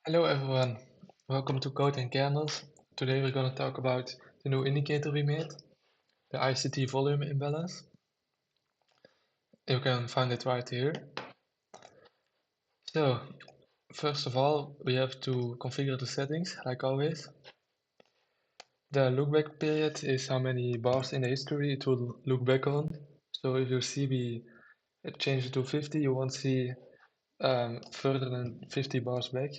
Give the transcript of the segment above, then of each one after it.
Hello everyone, welcome to Code and Candles. Today we're going to talk about the new indicator we made, the ICT Volume Imbalance. You can find it right here. So, first of all, we have to configure the settings, like always. The lookback period is how many bars in the history it will look back on. So if you see we change it to 50, you won't see further than 50 bars back.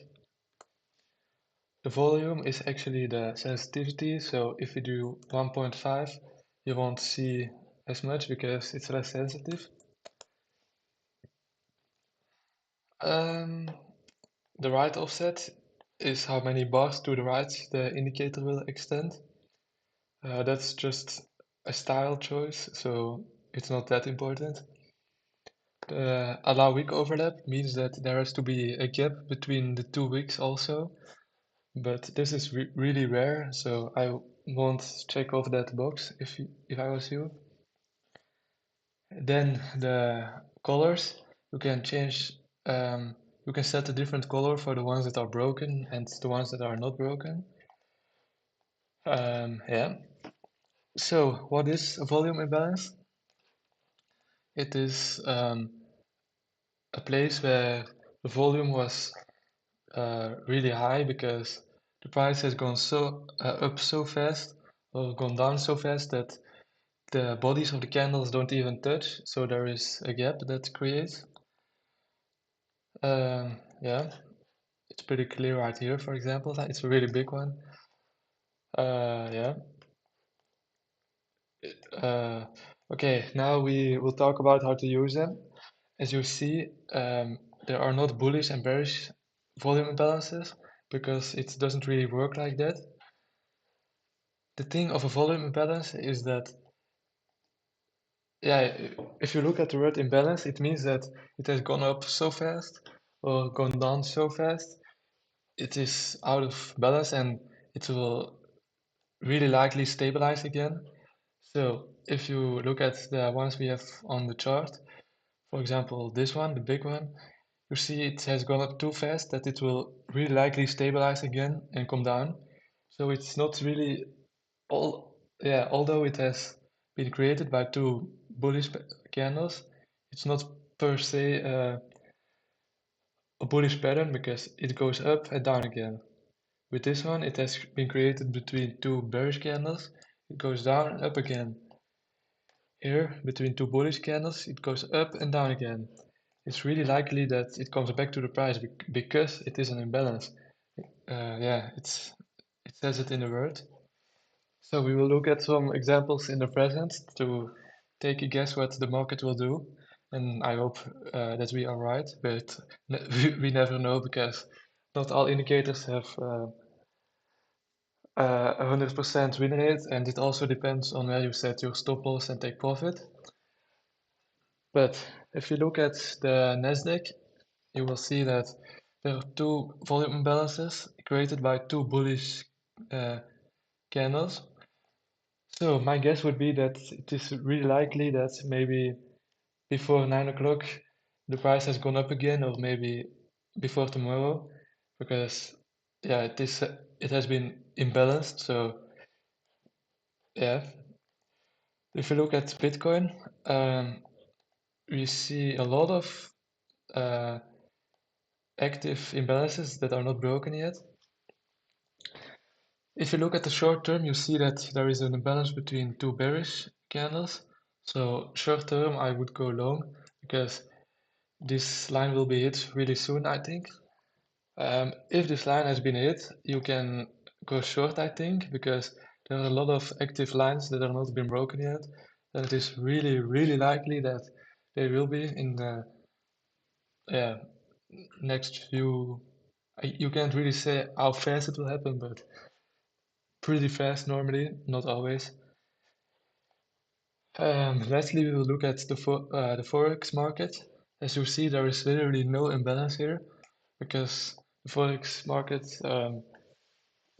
The volume is actually the sensitivity, so if you do 1.5, you won't see as much because it's less sensitive. Um, the right offset is how many bars to the right the indicator will extend. That's just a style choice, so it's not that important. The allow wick overlap means that there has to be a gap between the two wicks also. But this is really rare, so I won't check off that box if I was you. Then the colors, you can change, you can set a different color for the ones that are broken and the ones that are not broken. Yeah. So what is a volume imbalance? It is a place where the volume was really high because the price has gone up so fast or gone down so fast that the bodies of the candles don't even touch, so there is a gap that creates. Yeah, it's pretty clear right here, for example. It's a really big one. Yeah. Uh, okay, now we will talk about how to use them. As you see, there are not bullish and bearish volume imbalances because it doesn't really work like that. The thing of a volume imbalance is that, yeah, if you look at the word imbalance, it means that it has gone up so fast or gone down so fast. It is out of balance and it will really likely stabilize again. So if you look at the ones we have on the chart, for example, this one, the big one, you see it has gone up too fast that it will really likely stabilize again and come down. So it's not really although it has been created by two bullish candles, it's not per se a bullish pattern because it goes up and down again. With this one, it has been created between two bearish candles. It goes down and up again. Here, between two bullish candles, it goes up and down again. It's really likely that it comes back to the price because it is an imbalance. Yeah, it says it in the word. So we will look at some examples in the present to take a guess what the market will do. And I hope that we are right, but we never know because not all indicators have 100% win rate, and it also depends on where you set your stop loss and take profit. But if you look at the Nasdaq, you will see that there are two volume imbalances created by two bullish candles. So my guess would be that it is really likely that maybe before 9 o'clock the price has gone up again, or maybe before tomorrow, because yeah, it has been imbalanced. So yeah, if you look at Bitcoin, we see a lot of uh, active imbalances that are not broken yet. If you look at the short term, you see that there is an imbalance between two bearish candles. So short term, I would go long because this line will be hit really soon, I think. If this line has been hit, you can go short, I think, because there are a lot of active lines that have not been broken yet. And it is really, really likely that they will be in the yeah, next few. You can't really say how fast it will happen, but pretty fast normally, not always. Lastly, we will look at the Forex market. As you see, there is literally no imbalance here because the Forex market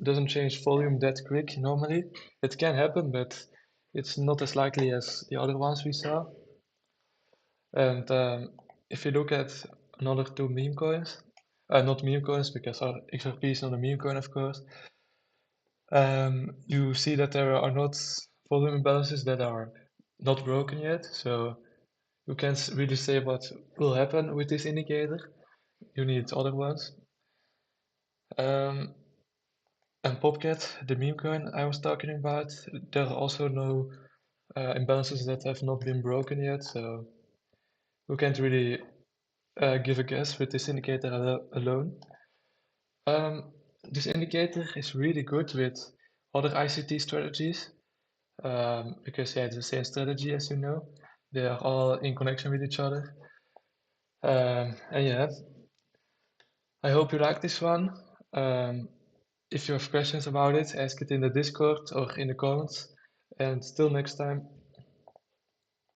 doesn't change volume that quick normally. It can happen, but it's not as likely as the other ones we saw. And if you look at another two meme coins, not meme coins, because XRP is not a meme coin, of course. You see that there are not volume imbalances that are not broken yet, so you can't really say what will happen with this indicator. You need other ones. And Popcat, the meme coin I was talking about, there are also no imbalances that have not been broken yet, so we can't really give a guess with this indicator alone. This indicator is really good with other ICT strategies because it's the same strategy, as you know. They are all in connection with each other. And yeah, I hope you like this one. If you have questions about it, ask it in the Discord or in the comments. And till next time.